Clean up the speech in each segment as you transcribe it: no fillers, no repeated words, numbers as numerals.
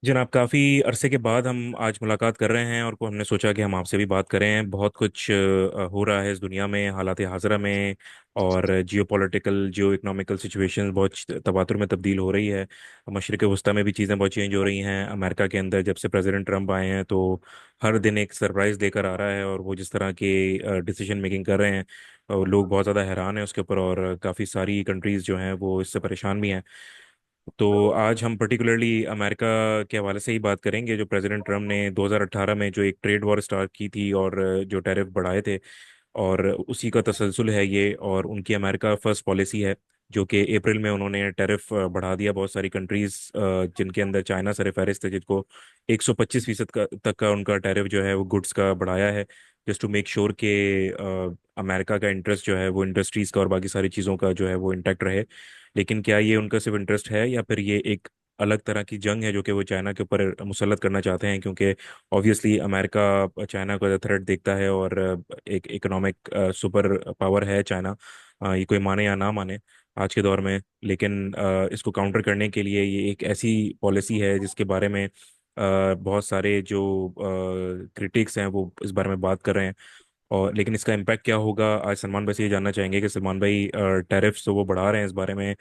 जनाब, काफ़ी अरसे के बाद हम आज मुलाकात कर रहे हैं और को हमने सोचा कि हम आपसे भी बात करें। बहुत कुछ हो रहा है इस दुनिया में, हालात हाज़िरा में। और जियो पॉलिटिकल, जियो इकोनॉमिकल सिचुएशन बहुत तवातुर में तब्दील हो रही है। मशरिक़ वस्ती में भी चीज़ें बहुत चेंज हो रही हैं। अमेरिका के अंदर जब से प्रेसिडेंट ट्रंप आए हैं तो हर दिन एक सरप्राइज़ देकर आ रहा है, और वो जिस तरह के डिसीजन मेकिंग कर रहे हैं, लोग बहुत ज़्यादा हैरान हैं उसके ऊपर। और काफ़ी सारी कंट्रीज़ जो हैं वो इससे परेशान भी हैं। तो आज हम पर्टिकुलरली अमेरिका के हवाले से ही बात करेंगे। जो प्रेसिडेंट ट्रम्प ने 2018 में जो एक ट्रेड वॉर स्टार्ट की थी और जो टैरिफ बढ़ाए थे, और उसी का तसलसल है ये। और उनकी अमेरिका फर्स्ट पॉलिसी है जो कि अप्रैल में उन्होंने टैरिफ बढ़ा दिया बहुत सारी कंट्रीज, जिनके अंदर चाइना सर फहरिस्त है, जिनको 125% तक का उनका टैरिफ जो है वो गुड्स का बढ़ाया है, जस्ट टू मेक श्योर कि अमेरिका का इंटरेस्ट जो है वो इंडस्ट्रीज़ का और बाकी सारी चीज़ों का जो है वो इंटैक्ट रहे। लेकिन क्या ये उनका सिर्फ इंटरेस्ट है, या फिर ये एक अलग तरह की जंग है जो कि वो चाइना के ऊपर मुसल्लत करना चाहते हैं? क्योंकि ऑब्वियसली अमेरिका चाइना को एज अ थ्रेट देखता है, और एक इकोनॉमिक सुपर पावर है चाइना। ये कोई माने या ना माने आज के दौर में, लेकिन इसको काउंटर करने के लिए ये एक ऐसी पॉलिसी है जिसके बारे में बहुत सारे जो क्रिटिक्स हैं वो इस बारे में बात कर रहे हैं। और लेकिन इसका इम्पैक्ट क्या होगा, आज सलमान भाई से ये जानना चाहेंगे कि सलमान भाई, टैरिफ्स तो वो बढ़ा रहे हैं, इस बारे में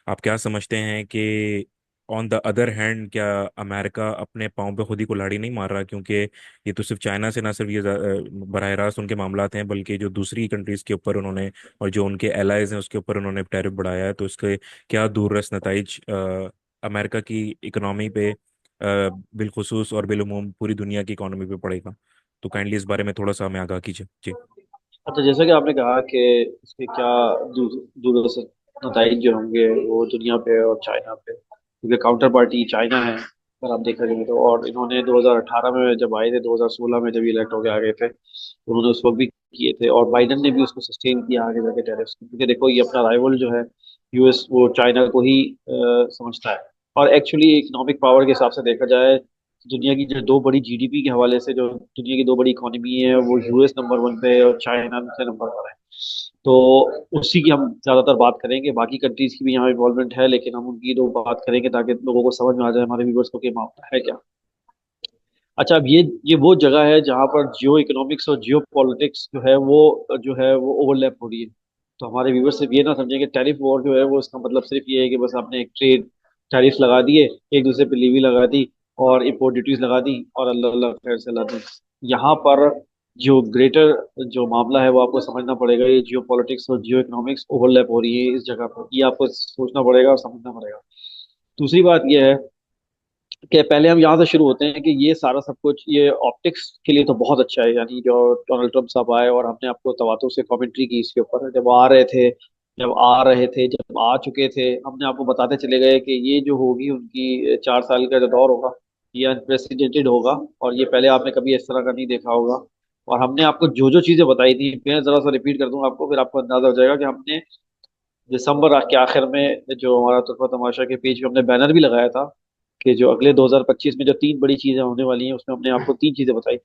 आप क्या समझते हैं कि ऑन द अदर हैंड क्या अमेरिका अपने पाँव पे खुद ही कुल्हाड़ी नहीं मार रहा? क्योंकि ये तो सिर्फ चाइना से ना सिर्फ ये बरह रास्त उनके मामलात हैं, बल्कि जो दूसरी कंट्रीज़ के ऊपर उन्होंने और जो उनके एलाइज हैं उसके ऊपर उन्होंने टैरिफ बढ़ाया है। तो इसके क्या दूररस नताइज अमेरिका की इकनॉमी पे, बिलखुसूस और बिलुमूम पूरी दुनिया की इकॉनमी पे पड़ेगा? तो काइंडली इस बारे में थोड़ा सा हमें आगाह कीजिए जी। अच्छा, जैसा कि आपने कहा कि इसके क्या दूरदर्शन नतज जो होंगे वो दुनिया पे और चाइना पे, क्योंकि काउंटर पार्टी चाइना है अगर आप देखा जाए तो। और इन्होंने 2018 में जब आए थे, 2016 में जब इलेक्ट होके आ गए थे, तो उन्होंने उस वक्त भी किए थे, और बाइडन ने भी उसको सस्टेन किया आगे जाके टैरिफ्स, क्योंकि देखो ये अपना राइवल जो है यूएस, वो चाइना को ही समझता है। और एक्चुअली इकोनॉमिक पावर के हिसाब से देखा जाए, दुनिया की जो दो बड़ी जीडीपी के हवाले से, जो दुनिया की दो बड़ी इकोनॉमी है, वो यूएस नंबर वन पे है और चाइना दूसरे नंबर पर है। तो उसी की हम ज्यादातर बात करेंगे। बाकी कंट्रीज की भी यहाँ इन्वॉल्वमेंट है, लेकिन हम उनकी दो बात करेंगे ताकि लोगों को समझ में आ जाए, हमारे व्यूवर्स को, कि मामला है क्या। अच्छा, अब ये वो जगह है जहाँ पर जियो इकोनॉमिक्स और जियो पॉलिटिक्स जो है वो ओवरलैप हो रही है। तो हमारे व्यूवर्स सिर्फ ये ना समझें कि टैरिफ वॉर जो है वो इसका मतलब सिर्फ ये है कि बस आपने एक ट्रेड टैरिफ लगा दिए, एक दूसरे पे लीवी लगा दी और इम्पोर्ट ड्यूटीज लगा दी और अल्लाह अल्लाह खैर से ला दी। यहाँ पर जो ग्रेटर जो मामला है वो आपको समझना पड़ेगा। ये जियो पॉलिटिक्स और जियो इकोनॉमिक्स ओवरलैप हो रही है इस जगह पर, ये आपको सोचना पड़ेगा और समझना पड़ेगा। दूसरी बात यह है कि पहले हम यहाँ से शुरू होते हैं कि ये सारा सब कुछ ये ऑप्टिक्स के लिए तो बहुत अच्छा है। यानी जो डोनाल्ड ट्रम्प साहब आए और हमने आपको तवातुर से कमेंट्री की इसके ऊपर, जब आ चुके थे, हमने आपको बताते चले गए कि ये जो होगी उनकी 4 साल का जो दौर होगा, ये अनप्रेसिडेंटेड होगा, और ये पहले आपने कभी इस तरह का नहीं देखा होगा। और हमने आपको जो जो चीजें बताई थी, मैं जरा सा रिपीट कर दूंगा आपको, फिर आपको अंदाजा हो जाएगा कि हमने दिसंबर के आखिर में जो हमारा तुर्फा तमाशा के पेज पे हमने बैनर भी लगाया था कि जो अगले 2025 में जो तीन बड़ी चीजें होने वाली हैं, उसमें हमने आपको तीन चीजें बताई।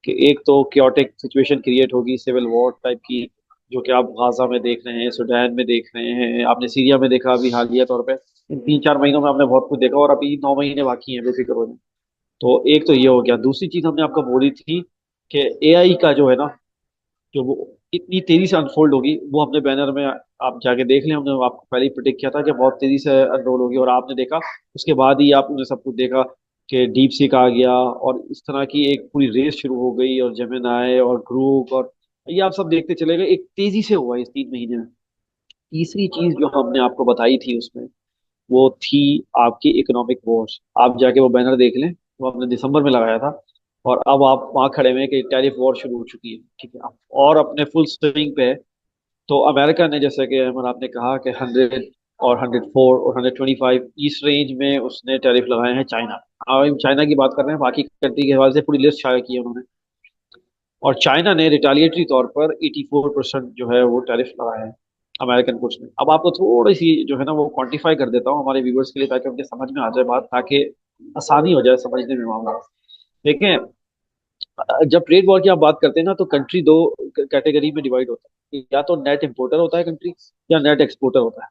कि एक तो क्योटिक सिचुएशन क्रिएट होगी, सिविल वॉर टाइप की, जो कि आप गाजा में देख रहे हैं, सूडान में देख रहे हैं, आपने सीरिया में देखा अभी हालिया तौर पे। इन 3-4 महीनों में आपने बहुत कुछ देखा, और अभी 9 महीने बाकी हैं, बेफिक्र हो जाए। तो एक तो ये हो गया। दूसरी चीज हमने आपको बोली थी कि एआई का जो है ना, जो वो इतनी तेजी से अनफोल्ड होगी, वो हमने बैनर में आप जाके देख लें, हमने आपको पहले ही प्रिडिक्ट किया था कि बहुत तेजी से अनरोल होगी, और आपने देखा। उसके बाद ही आपने सब कुछ देखा कि डीप सीक आ गया, और इस तरह की एक पूरी रेस शुरू हो गई, और जेमिनाई और ग्रुप, और ये आप सब देखते चले गए, एक तेजी से हुआ इस 3 महीने में। तीसरी चीज जो हमने आपको बताई थी उसमें, वो थी आपकी इकोनॉमिक वॉर्स। आप जाके वो बैनर देख लें, वो हमने दिसंबर में लगाया था, और अब आप वहां खड़े हुए हैं कि टैरिफ वॉर शुरू हो चुकी है, ठीक है, और अपने फुल स्विंग पे है। तो अमेरिका ने, जैसे कि अमर आपने कहा कि 100 और 104 और 125 इस रेंज में उसने टैरिफ लगाए हैं चाइना। अब हम चाइना की बात कर रहे हैं, बाकी कंट्री के हवाले से पूरी लिस्ट शाया की है उन्होंने। और चाइना ने रिटालिएटरी तौर पर 84% जो है वो टैरिफ लगाए हैं अमेरिकन गुड्स में। अब आपको थोड़ी सी जो है ना वो क्वांटिफाई कर देता हूँ हमारे व्यूवर्स के लिए, ताकि उनके समझ में आ जाए बात, ताकि आसानी हो जाए समझने में मामला। देखें, जब ट्रेड वॉर की आप बात करते हैं ना, तो कंट्री दो कैटेगरी में डिवाइड होता है। या तो नेट इंपोर्टर होता है कंट्री, या नेट एक्सपोर्टर होता है।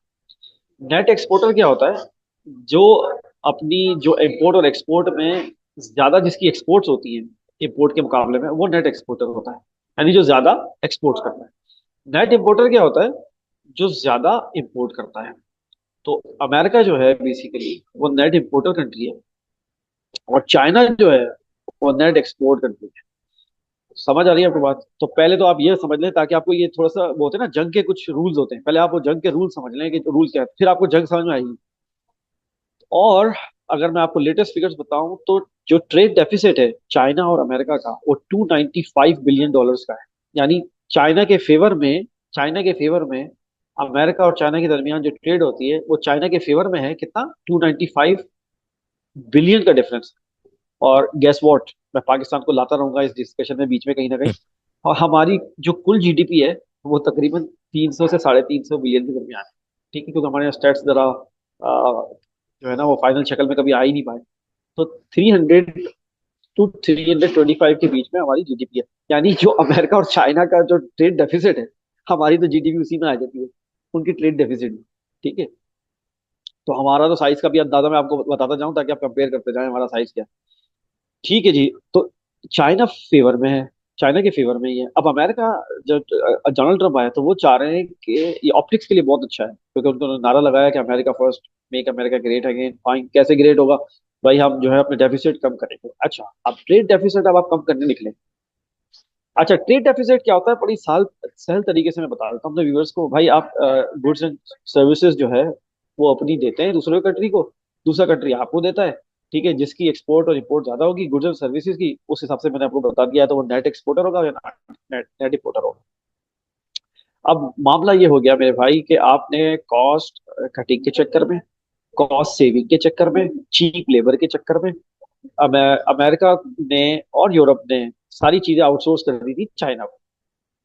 नेट एक्सपोर्टर क्या होता है? जो अपनी जो इम्पोर्ट और एक्सपोर्ट में ज्यादा जिसकी एक्सपोर्ट्स होती हैं इम्पोर्ट के मुकाबले में, वो नेट एक्सपोर्टर होता है, यानी जो ज्यादा एक्सपोर्ट करता है। नेट इम्पोर्टर क्या होता है? जो ज्यादा इम्पोर्ट करता है। तो अमेरिका जो है बेसिकली वो नेट इम्पोर्टर कंट्री है, और चाइना जो है वो नेट एक्सपोर्ट कंट्री है। समझ आ रही है आपको बात? तो पहले तो आप ये समझ लें, ताकि आपको ये थोड़ा सा, वो होते हैं ना जंग के कुछ रूल्स होते हैं, पहले आप वो जंग के रूल समझ लें कि रूल क्या है, फिर आपको जंग समझ में आएगी। और अगर मैं आपको लेटेस्ट फिगर्स बताऊं तो जो ट्रेड डेफिसिट है चाइना और अमेरिका का, वो 295 बिलियन डॉलर्स का है। यानी चाइना के फेवर में चाइना के फेवर में अमेरिका और चाइना के दरमियान जो ट्रेड होती है वो चाइना के फेवर में है, कितना? 295 बिलियन का डिफरेंस। और गेस व्हाट, मैं पाकिस्तान को लाता रहूंगा इस डिस्कशन में बीच में कहीं ना कहीं। और हमारी जो कुल जीडीपी है वो तकरीबन 300 से 350 बिलियन के दरमियान है। ठीक है, क्योंकि हमारे यहाँ स्टेट्स जरा जो है ना वो फाइनल शक्ल में कभी आ ही नहीं पाए। तो 300 टू 325 के बीच में हमारी जीडीपी है। यानी जो अमेरिका और चाइना का जो ट्रेड डेफिसिट है, हमारी तो जीडीपी उसी में आ जाती है, उनकी ट्रेड डेफिसिट में। ठीक है। तो हमारा तो साइज का भी अंदाजा मैं आपको बताता जाऊं ताकि आप कंपेयर करते जाएं हमारा साइज क्या है। ठीक है जी। तो चाइना फेवर में है, चाइना के फेवर में ही है। अब अमेरिका, जब डोनाल्ड ट्रम्प आया तो वो चाह रहे हैं कि ये ऑप्टिक्स के लिए बहुत अच्छा है, क्योंकि उन्होंने नारा लगाया कि America first, make America great again. Fine, कैसे ग्रेट होगा? भाई हम जो है अपने डेफिसिट कम करेंगे। अच्छा, अब ट्रेड डेफिसिट अब आप कम करने निकले। अच्छा, ट्रेड डेफिसिट क्या होता है? बड़ी साल सहल तरीके से मैं बता देता हूँ अपने व्यूअर्स को। भाई आप गुड्स एंड सर्विसेज जो है वो अपनी देते हैं दूसरे कंट्री को, दूसरा कंट्री आपको देता है। ठीक है, जिसकी एक्सपोर्ट और इंपोर्ट ज्यादा होगी गुड्स एंड सर्विसेज की, उस हिसाब से मैंने आपको बता दिया है, तो वो नेट एक्सपोर्टर होगा या नेट नेट इंपोर्टर होगा। अब मामला ये हो गया मेरे भाई कि आपने कॉस्ट कटिंग के चक्कर में, कॉस्ट सेविंग के चक्कर में, चीप लेबर के चक्कर में अमेरिका ने और यूरोप ने सारी चीजें आउटसोर्स कर दी थी चाइना को।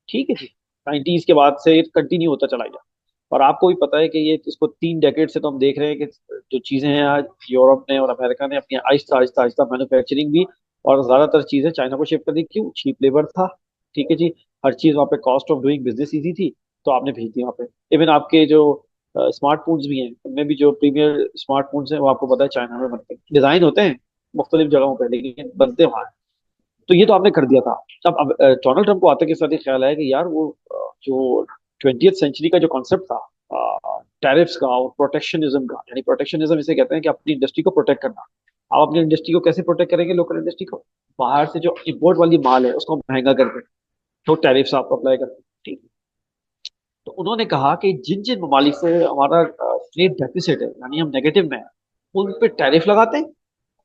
ठीक है जी। 90s के बाद से कंटिन्यू होता चला गया। और आपको भी पता है कि ये इसको 3 डेकेड से तो हम देख रहे हैं कि जो चीजें हैं आज यूरोप ने और अमेरिका ने अपनी आहिस्ता आहिस्ता आहिस्ता मैन्युफैक्चरिंग भी और ज्यादातर चीजें चाइना को शिफ्ट कर दी। क्यों? चीप लेबर था। ठीक है जी। हर चीज वहाँ पे cost of doing business easy थी, तो आपने भेज दी वहाँ पे। इवन आपके जो स्मार्टफोन्स भी हैं, उनमें भी जो प्रीमियर स्मार्टफोन्स हैं वो आपको पता है चाइना में बनते हैं। डिजाइन होते हैं मुख्तलिफ जगहों पे, लेकिन बनते वहाँ हैं। तो ये तो आपने कर दिया था। अब डोनाल्ड ट्रम्प को आते के साथ ही ख्याल आया कि यार वो जो 20th सेंचुरी का जो कॉन्सेप्ट था टैरिफ्स का और प्रोटेक्शनिज्म का, यानी प्रोटेक्शनिज्म इसे कहते हैं कि अपनी इंडस्ट्री को प्रोटेक्ट करना। आप अपनी इंडस्ट्री को कैसे प्रोटेक्ट करेंगे? लोकल इंडस्ट्री को बाहर से जो इम्पोर्ट वाली माल है उसको महंगा करके, तो टैरिफ्स आप अप्लाई करते हैं। ठीक है। तो उन्होंने कहा कि जिन जिन ममालिक से हमारा ट्रेड डेफिसिट है, यानी हम नेगेटिव में हैं, उन पे टैरिफ लगाते हैं,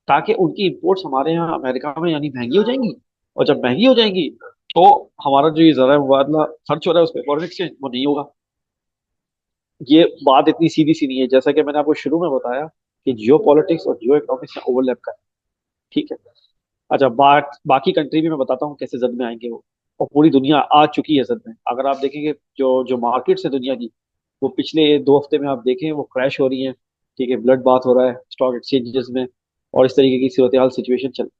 ताकि उनकी इंपोर्ट्स हमारे यहाँ अमेरिका में यानी महंगी हो जाएंगी। और जब महंगी हो जाएंगी तो हमारा जो ये जरा मुबादला खर्च हो रहा है उस पर फॉरेन एक्सचेंज वो नहीं होगा। ये बात इतनी सीधी सी नहीं है, जैसा कि मैंने आपको शुरू में बताया कि जियो पॉलिटिक्स और जियो इकोनॉमिक्स में ओवरलैप कर। ठीक है। अच्छा, बाकी कंट्री भी मैं बताता हूँ कैसे जद में आएंगे वो। और पूरी दुनिया आ चुकी है जद में। अगर आप देखेंगे जो जो मार्केट्स है दुनिया की, वो पिछले 2 हफ्ते में आप देखें वो क्रैश हो रही है। ठीक है, ब्लड बाथ हो रहा है स्टॉक एक्सचेंजेस में, और इस तरीके की सूरत हाल सिचुएशन चल।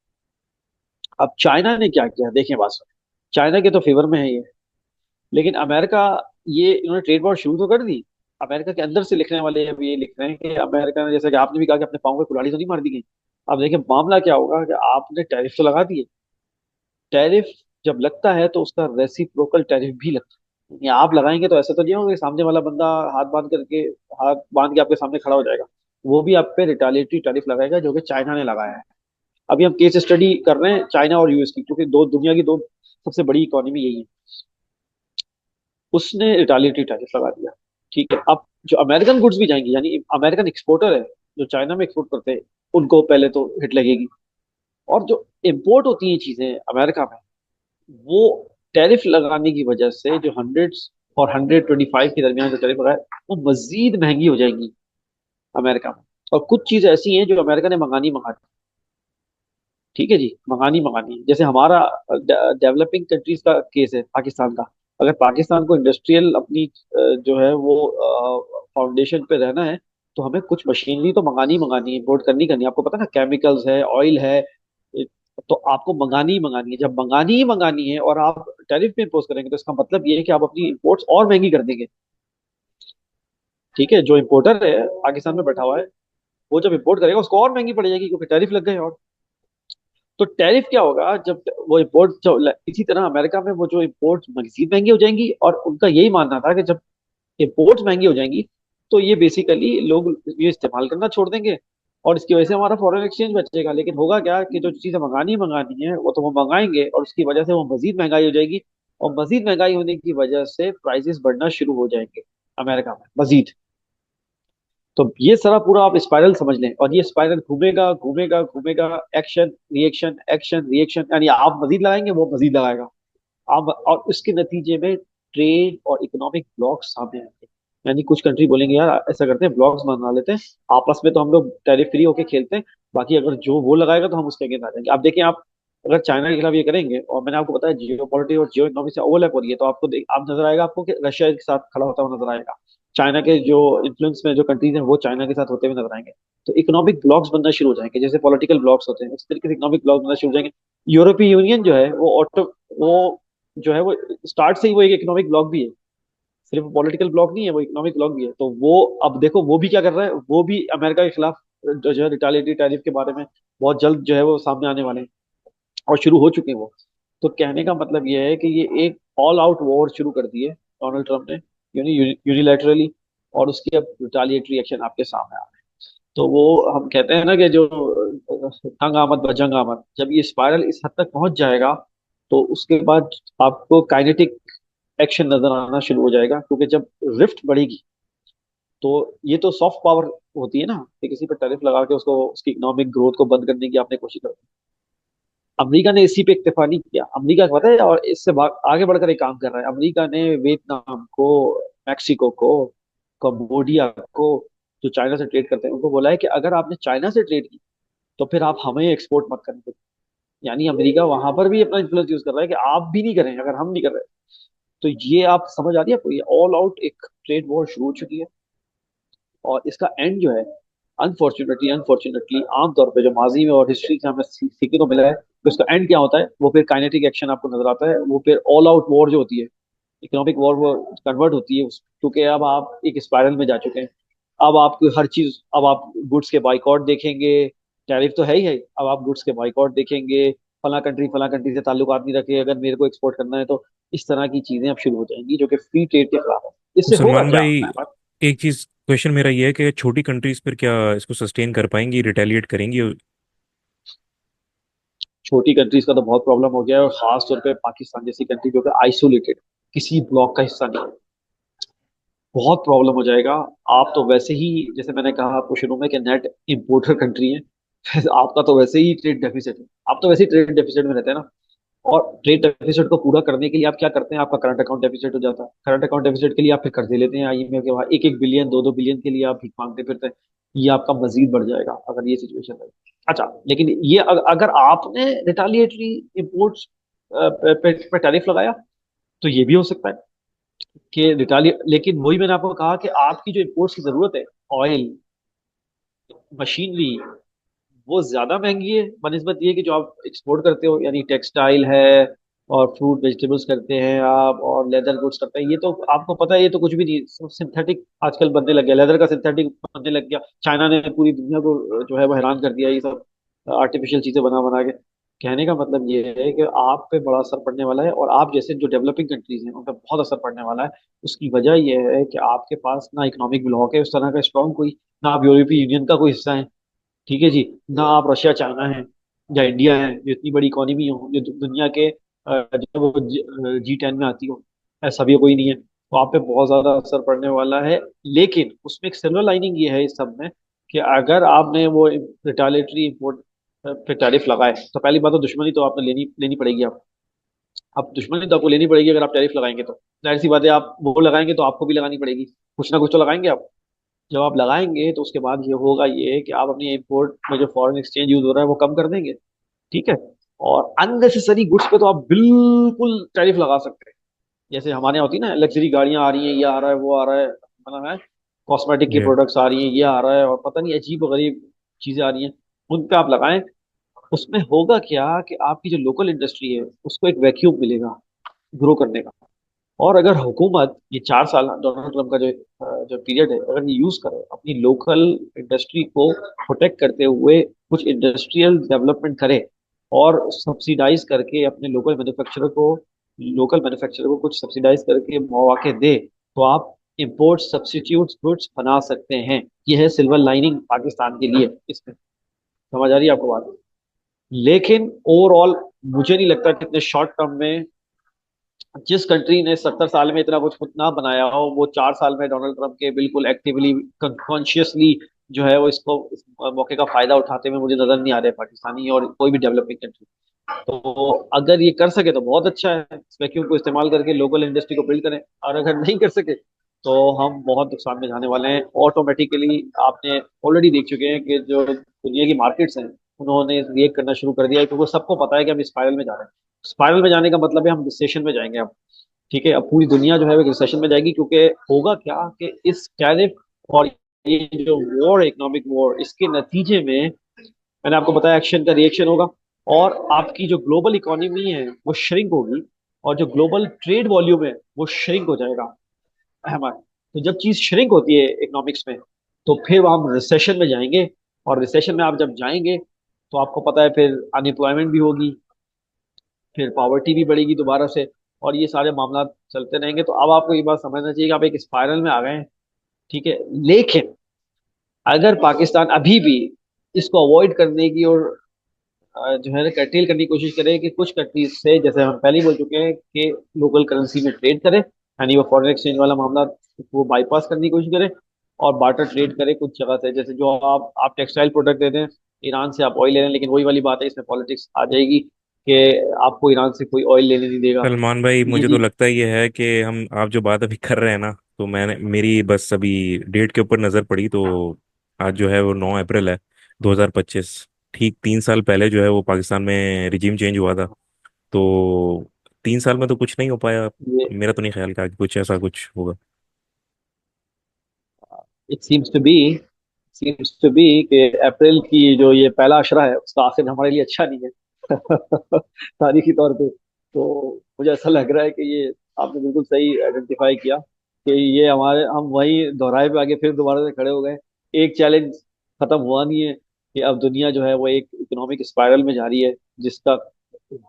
अब चाइना ने क्या किया देखें, बात सुन। चाइना के तो फेवर में है ये, लेकिन अमेरिका, ये इन्होंने ट्रेड वॉर शुरू तो कर दी। अमेरिका के अंदर से लिखने वाले अब ये लिख रहे हैं कि अमेरिका ने, जैसे कि आपने भी कहा कि अपने पाँव में कुल्हाड़ी तो नहीं मार दी गई। अब देखिए मामला क्या होगा कि आपने टैरिफ तो लगा दिए। टैरिफ जब लगता है तो उसका रेसिप्रोकल टैरिफ भी लगता है। यानी आप लगाएंगे तो ऐसा तो नहीं होगा कि सामने वाला बंदा हाथ बांध के आपके सामने खड़ा हो जाएगा। वो भी आप पे रिटालिएटरी टैरिफ लगाएगा, जो कि चाइना ने लगाया है। अभी हम केस स्टडी कर रहे हैं चाइना और यूएस की, क्योंकि दो दुनिया की दो सबसे बड़ी इकोनॉमी यही है। उसने रिटालिएटरी टैरिफ लगा दिया। ठीक है। अब जो अमेरिकन गुड्स भी जाएंगी, यानी अमेरिकन एक्सपोर्टर है जो चाइना में एक्सपोर्ट करते हैं, उनको पहले तो हिट लगेगी। और जो इम्पोर्ट होती हैं चीजें अमेरिका में, वो टैरिफ लगाने की वजह से जो 100 और 125 के दरमियान जो टैरिफ लगा है, वो मजीद महंगी हो जाएंगी अमेरिका में। और कुछ चीजें ऐसी हैं जो अमेरिका ने मंगानी। ठीक है जी, मंगानी मंगानी है। जैसे हमारा डेवलपिंग कंट्रीज का केस है पाकिस्तान का। अगर पाकिस्तान को इंडस्ट्रियल अपनी जो है वो फाउंडेशन पे रहना है, तो हमें कुछ मशीनरी तो मंगानी है, इम्पोर्ट करनी आपको पता है ना, केमिकल्स है, ऑयल है। ए, तो आपको मंगानी ही मंगानी है। जब मंगानी ही मंगानी है और आप टैरिफ पे इम्पोज करेंगे, तो इसका मतलब ये है कि आप अपनी इम्पोर्ट्स और महंगी कर देंगे। ठीक है। जो इम्पोर्टर है पाकिस्तान में बैठा हुआ है, वो जब इम्पोर्ट करेगा उसको और महंगी पड़ जाएगी क्योंकि टैरिफ लग गए। और तो टैरिफ क्या होगा जब वो इम्पोर्ट जो इसी तरह अमेरिका में वो जो इम्पोर्ट मजीद महंगी हो जाएंगी, और उनका यही मानना था कि जब इम्पोर्ट्स महंगी हो जाएंगी तो ये बेसिकली लोग ये इस्तेमाल करना छोड़ देंगे, और इसकी वजह से हमारा फॉरेन एक्सचेंज बचेगा। लेकिन होगा क्या कि जो चीजें मंगानी है वो तो वो मंगाएंगे, और उसकी वजह से वो मजीद महंगाई हो जाएगी, और मजीद महंगाई होने की वजह से प्राइसेस बढ़ना शुरू हो जाएंगे अमेरिका में मजीद। तो ये सारा पूरा आप स्पाइरल समझ लें, और ये स्पाइरल घूमेगा घूमेगा घूमेगा, एक्शन रिएक्शन, यानी आप मजीद लगाएंगे वो मजीद लगाएगा। आप और उसके नतीजे में ट्रेड और इकोनॉमिक ब्लॉक्स सामने आएंगे। यानी कुछ कंट्री बोलेंगे यार ऐसा करते हैं ब्लॉक्स बना लेते हैं, आपस में तो हम लोग टैरिफ फ्री होके खेलते हैं, बाकी अगर जो वो लगाएगा तो हम उसके अगेंस्ट आ जाएंगे। आप देखिए, आप अगर चाइना के खिलाफ ये करेंगे, और मैंने आपको बताया जियो पॉलिटिक्स और जियो इकोनॉमिक से ओवरलैप हो रही है, तो आपको आप नजर आएगा आपको कि रशिया के साथ खड़ा होता हुआ नजर आएगा। चाइना के जो इन्फ्लुएंस में जो कंट्रीज हैं वो चाइना के साथ होते हुए नजर आएंगे। तो इकोनॉमिक ब्लॉक्स बनना शुरू हो जाएंगे, जैसे पॉलिटिकल ब्लॉक्स होते हैं उस तरीके से इकोनॉमिक ब्लॉक्स बनना शुरू हो जाएंगे। यूरोपीय यूनियन जो है वो जो है वो स्टार्ट से ही वो एक इकोनॉमिक ब्लॉक भी है, सिर्फ पॉलिटिकल ब्लॉक नहीं है, वो इकोनॉमिक ब्लॉक भी है। तो वो अब देखो वो भी क्या कर रहा है, वो भी अमेरिका के खिलाफ जो है रिटालिएटरी टैरिफ के बारे में बहुत जल्द जो है वो सामने आने वाले हैं, और शुरू हो चुके हैं वो। तो कहने का मतलब ये है कि ये एक ऑल आउट वॉर शुरू कर दी है डोनाल्ड ट्रम्प ने, यूनिलैटरली, और उसकी अब रिटालिएटरी एक्शन आपके सामने आ रहे हैं। तो वो हम कहते हैं ना कि जो तंग आमद बजंग आमद, जब ये स्पाइरल इस हद तक पहुंच जाएगा तो उसके बाद आपको काइनेटिक एक्शन नजर आना शुरू हो जाएगा, क्योंकि जब रिफ्ट बढ़ेगी तो ये तो सॉफ्ट पावर होती है ना कि किसी पर टैरिफ लगा के उसको उसकी इकोनॉमिक ग्रोथ को बंद करने की आपने कोशिश कर। अमेरिका ने इसी पे इक्तफा नहीं किया। अमेरिका को पता है, और इससे आगे बढ़कर एक काम कर रहा है अमेरिका ने, वियतनाम को, मैक्सिको को, कंबोडिया को, जो चाइना से ट्रेड करते हैं उनको बोला है कि अगर आपने चाइना से ट्रेड की तो फिर आप हमें एक्सपोर्ट मत करने। यानी अमेरिका वहां पर भी अपना इन्फ्लुएंस यूज कर रहा है कि आप भी नहीं करें अगर हम नहीं कर रहे। तो ये आप समझ आ रही है आपको, ये ऑल आउट एक ट्रेड वॉर शुरू हो चुकी है। और इसका एंड जो है, अनफॉर्चुनेटली अनफॉर्चुनेटली आमतौर पे जो माजी में और हिस्ट्री से हमें सीखने को मिला है कि उसका एंड क्या होता है, वो फिर काइनेटिक एक्शन आपको नजर आता है, वो फिर ऑल आउट वॉर जो होती है, इकोनॉमिक वॉर, वो कन्वर्ट होती है क्योंकि अब आप एक स्पाइरल में जा चुके हैं। अब आपको हर चीज, अब आप गुड्स के बाइकआउट देखेंगे, टैरिफ तो है ही है, अब आप गुड्स के बाइकआउट देखेंगे, फला कंट्री से ताल्लुकात नहीं रखे अगर मेरे को एक्सपोर्ट करना है तो। इस तरह की चीजें अब शुरू हो जाएंगी जो कि फ्री ट्रेड के खिलाफ है। तो इससे होगा सलमान क्या? भाई, एक चीज क्वेश्चन मेरा ये है कि छोटी कंट्रीज पर क्या इसको सस्टेन कर पाएंगी, रिटेलिएट करेंगी? छोटी कंट्रीज का तो बहुत प्रॉब्लम हो गया है, और खास तौर पे पाकिस्तान जैसी कंट्री जो कि आइसोलेटेड, किसी ब्लॉक का हिस्सा नहीं है, बहुत प्रॉब्लम हो जाएगा। आप तो वैसे ही, जैसे मैंने कहा आपको शुरू में कि नेट इंपोर्टर कंट्री है, आपका तो वैसे ही ट्रेड डेफिसिट है, आप तो वैसे ही ट्रेड डेफिसिट में रहते हैं ना। और ट्रेड डेफिसिट को पूरा करने के लिए आप क्या करते हैं, आपका करंट अकाउंट डेफिसिट हो जाता है। करंट अकाउंट डेफिसिट के लिए आप फिर कर्जे लेते हैं आईएमएफ के बाद, एक एक बिलियन दो दो बिलियन के लिए आप भीख मांगते फिरते हैं। ये आपका मजीद बढ़ जाएगा अगर ये सिचुएशन रहे। अच्छा, लेकिन ये अगर आपने रिटालिएटरी इम्पोर्ट्स पे टैरिफ लगाया तो ये भी हो सकता है कि रिटालिए, लेकिन वही मैंने आपको कहा कि आपकी जो इम्पोर्ट्स की जरूरत है, ऑयल, मशीनरी, वो ज्यादा महंगी है बनस्बत ये कि जो आप एक्सपोर्ट करते हो, यानी टेक्सटाइल है, और फ्रूट वेजिटेबल्स करते हैं आप, और लेदर गुड्स करते हैं। ये तो आपको पता है ये तो कुछ भी नहीं, सिंथेटिक आजकल बनने लग गया, लेदर का सिंथेटिक बनने लग गया। चाइना ने पूरी दुनिया को जो है वो हैरान कर दिया ये सब आर्टिफिशियल चीजें बना बना के। कहने का मतलब ये है कि आप पे बड़ा असर पड़ने वाला है, और आप जैसे जो डेवलपिंग कंट्रीज हैं उन पर बहुत असर पड़ने वाला है। उसकी वजह यह है कि आपके पास ना इकोनॉमिक ब्लॉक है उस तरह का स्ट्रॉन्ग कोई, ना आप यूरोपीय यूनियन का कोई हिस्सा है, ठीक है जी, ना आप रशिया चाइना है या इंडिया है जो इतनी बड़ी इकोनॉमी हो, जो दुनिया के जो वो G10 में आती हो, ऐसा भी कोई नहीं है। तो आप पे बहुत ज्यादा असर पड़ने वाला है। लेकिन उसमें एक सिल्वर लाइनिंग ये है इस सब में कि अगर आपने वो रिटालिएटरी इम्पोर्ट पे टैरिफ लगाए तो पहली बात तो दुश्मनी तो आपने लेनी लेनी पड़ेगी। आप अब दुश्मनी तो आपको लेनी पड़ेगी अगर आप टैरिफ लगाएंगे तो, जाहिर सी बात है आप वो लगाएंगे तो आपको भी लगानी पड़ेगी, कुछ ना कुछ तो लगाएंगे आप। जब आप लगाएंगे तो उसके बाद ये होगा ये कि आप अपनी इंपोर्ट में जो फॉरेन एक्सचेंज यूज हो रहा है वो कम कर देंगे, ठीक है। और अननेसेसरी गुड्स पे तो आप बिल्कुल टैरिफ लगा सकते हैं। जैसे हमारे यहाँ होती है ना लग्जरी गाड़ियां आ रही हैं, ये आ रहा है वो आ रहा है, मतलब है कॉस्मेटिक की ये प्रोडक्ट्स आ रही हैं, ये आ रहा है, और पता नहीं अजीब गरीब चीजें आ रही हैं, उन पे आप लगाएं। उसमें होगा क्या कि आपकी जो लोकल इंडस्ट्री है उसको एक वैक्यूम मिलेगा ग्रो करने का, और अगर हुकूमत ये 4 साल डोनाल्ड ट्रम्प का जो पीरियड है, अगर ये यूज करे अपनी लोकल इंडस्ट्री को प्रोटेक्ट करते हुए कुछ इंडस्ट्रियल डेवलपमेंट करे और सब्सिडाइज करके अपने लोकल मैन्युफैक्चरर को कुछ सब्सिडाइज करके मौके दे, तो आप इंपोर्ट सब्स्टिट्यूट गुड्स बना सकते हैं। ये है सिल्वर लाइनिंग पाकिस्तान के लिए इसमें। समझ आ रही है आपको बात? लेकिन ओवरऑल मुझे नहीं लगता कि इतने शॉर्ट टर्म में जिस कंट्री ने 70 साल में इतना कुछ खुद ना बनाया हो, वो 4 साल में डोनाल्ड ट्रंप के बिल्कुल एक्टिवली कॉन्शियसली जो है वो इस मौके का फायदा उठाते हुए मुझे नजर नहीं आ रहे पाकिस्तानी और कोई भी डेवलपिंग कंट्री। तो अगर ये कर सके तो बहुत अच्छा है, इस वैक्यूम को इस्तेमाल करके लोकल इंडस्ट्री को बिल्ड करें। और अगर नहीं कर सके तो हम बहुत नुकसान में जाने वाले हैं ऑटोमेटिकली। आपने ऑलरेडी देख चुके हैं कि जो दुनिया की मार्केट्स हैं उन्होंने रिएक्ट करना शुरू कर दिया है, क्योंकि सबको पता है कि हम स्पाइरल में जा रहे हैं। स्पाइरल में जाने का मतलब है हम रिसेशन में जाएंगे अब। ठीक है, अब पूरी दुनिया जो है वो रिसेशन में जाएगी, क्योंकि होगा क्या कि इस टैरिफ और ये जो वॉर, इकोनॉमिक वॉर, इसके नतीजे में मैंने आपको बताया एक्शन का रिएक्शन होगा। और आपकी जो ग्लोबल इकोनॉमी है वो श्रिंक होगी, और जो ग्लोबल ट्रेड वॉल्यूम है वो श्रिंक हो जाएगा हमारा। तो जब चीज श्रिंक होती है इकोनॉमिक्स में, तो फिर हम रिसेशन में जाएंगे। और रिसेशन में आप जब जाएंगे तो आपको पता है फिर अनएम्प्लॉयमेंट भी होगी, फिर पॉवर्टी भी बढ़ेगी दोबारा से, और ये सारे मामला चलते रहेंगे। तो अब आपको ये बात समझना चाहिए कि आप एक स्पाइरल में आ गए हैं। ठीक है, लेकिन अगर पाकिस्तान अभी भी इसको अवॉइड करने की और जो है ना कर्टेल करने की कोशिश करे कि कुछ कंट्रीज से, जैसे हम पहले ही बोल चुके हैं कि लोकल करेंसी में ट्रेड करे, यानी वो फॉरेन एक्सचेंज वाला मामला वो बाईपास करने की कोशिश करे, और बार्टर ट्रेड करे कुछ जगह से। जैसे जो आप टेक्सटाइल प्रोडक्ट देते हैं ईरान से, आप ऑयल ले रहे हैं, लेकिन वही वाली बात है, इसमें पॉलिटिक्स आ जाएगी कि आपको ईरान से कोई ऑयल लेने नहीं देगा। सलमान भाई, ये मुझे तो चीज लगता है ये है कि हम आप जो बात अभी कर रहे हैं ना, तो मैंने मेरी बस अभी डेट के ऊपर नज़र पड़ी तो आज जो है वो 9 अप्रैल है 2025। ठीक 3 साल पहले जो है वो पाकिस्तान में रिजीम चेंज हुआ था। तो 3 साल में तो कुछ नहीं हो पाया। ये मेरा तो नहीं ख्याल था कि कुछ ऐसा कुछ होगा। इट सीम्स टू बी कि अप्रैल की जो ये पहला अशरा है उसका आखिर हमारे लिए अच्छा नहीं है तारीखी तौर पे। तो मुझे ऐसा लग रहा है कि ये आपने बिल्कुल सही आइडेंटिफाई किया कि ये हमारे हम वही दोहराए पे आगे फिर दोबारा से खड़े हो गए। एक चैलेंज खत्म हुआ नहीं है कि अब दुनिया जो है वो एक इकोनॉमिक स्पाइरल में जा रही है, जिसका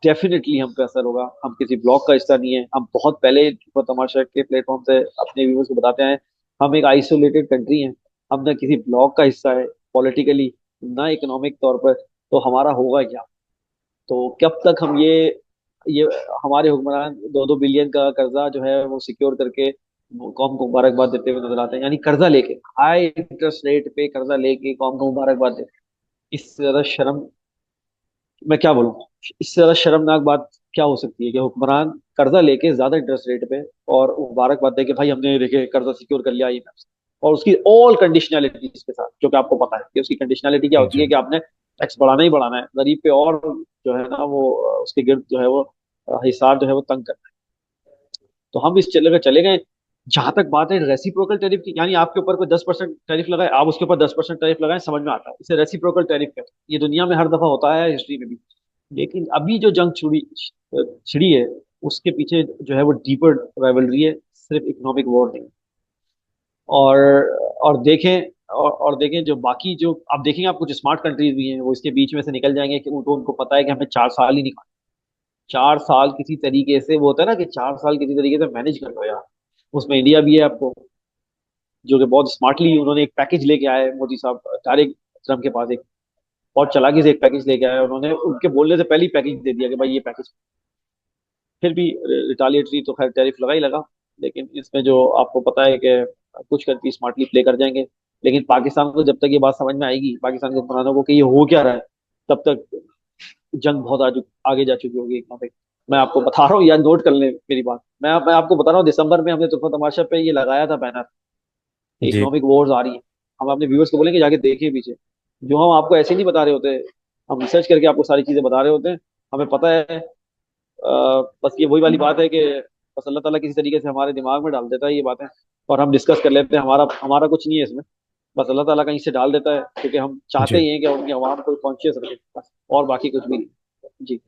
डेफिनेटली हम पे असर होगा। हम किसी ब्लॉक का हिस्सा नहीं है, हम बहुत पहले तमाशा के प्लेटफॉर्म से अपने व्यूअर्स को बताते हैं, हम एक आइसोलेटेड कंट्री हैं। हम ना किसी ब्लॉक का हिस्सा है पॉलिटिकली, ना इकोनॉमिक तौर पर। तो हमारा होगा क्या? तो कब तक हम ये हमारे हुक्मरान 2-2 बिलियन का कर्जा जो है वो सिक्योर करके कौम को मुबारकबाद देते हुए नजर आते हैं, यानी कर्जा लेके हाई इंटरेस्ट रेट पे कर्जा लेके कौम को मुबारकबाद देते हैं। इससे ज्यादा शर्म मैं क्या बोलूँ, इससे ज्यादा शर्मनाक बात क्या हो सकती है कि हुक्मरान कर्जा लेके ज्यादा इंटरेस्ट रेट पे और मुबारकबाद दे के भाई हमने देखे कर्जा सिक्योर कर लिया IMF से, और उसकी ऑल कंडीशनैलिटीज के साथ। जो कि आपको पता है कि उसकी कंडीशनैलिटी क्या होती है जी। कि आपने टैक्स बढ़ाना ही बढ़ाना है गरीब पे, और जो है ना वो उसके गिर्द जो है वो हिसाब जो है वो तंग करना है। तो हम इस चले गए। जहां तक बात है रेसिप्रोकल टैरिफ की, यानी आपके ऊपर कोई 10% टैरिफ लगाए, आप उसके ऊपर 10% टैरिफ लगाए, समझ में आता है, इसे रेसिप्रोकल टैरिफ कहते हैं। ये दुनिया में हर दफा होता है, हिस्ट्री में भी। लेकिन अभी जो जंग छिड़ी है, उसके पीछे जो है वो डीपर राइवलरी है, सिर्फ इकोनॉमिक वॉर नहीं। और और देखें जो बाकी जो आप देखेंगे, आप कुछ स्मार्ट कंट्रीज भी हैं वो इसके बीच में से निकल जाएंगे कि उनको पता है कि हमें 4 साल ही निकाल, 4 साल किसी तरीके से, वो होता है ना कि 4 साल किसी तरीके से मैनेज कर लो यार। उसमें इंडिया भी है आपको, जो कि बहुत स्मार्टली उन्होंने एक पैकेज लेके आए मोदी साहब डायरेक्ट ट्रम्प के पास, एक बहुत चालाकी से एक पैकेज लेके आए उन्होंने, उनके बोलने से पहले ही पैकेज दे दिया कि भाई ये पैकेज। फिर भी रिटालिएटरी तो खैर टैरिफ लगा ही लगा। लेकिन इसमें जो आपको पता है कि कुछ कंट्री स्मार्टली प्ले कर जाएंगे। लेकिन पाकिस्तान को जब तक ये बात समझ में आएगी, पाकिस्तान के हुक्मरानों को कि ये हो क्या रहा है, तब तक जंग बहुत आगे जा चुकी होगी इकोनॉमिक। मैं आपको बता रहा हूँ यार, नोट कर ले मेरी बात। मैं आपको बता रहा हूँ, दिसंबर में हमने तुफा तमाशा पे ये लगाया था बैनर, जी। इकोनॉमिक वॉर्स आ रही है। हम अपने व्यूअर्स को बोलेंगे जाके देखिए पीछे, जो हम आपको ऐसे नहीं बता रहे होते, हम रिसर्च करके आपको सारी चीजें बता रहे होते हैं। हमें पता है। बस ये वही वाली बात है कि बस अल्लाह ताला किसी तरीके से हमारे दिमाग में डाल देता है ये बातें, और हम डिस्कस कर लेते हैं। हमारा हमारा कुछ नहीं है इसमें, बस अल्लाह ताला कहीं से डाल देता है, क्योंकि हम चाहते जी। ही हैं कि उनकी आवाम को कॉन्शियस रखें, बस। और बाकी कुछ भी नहीं। जी।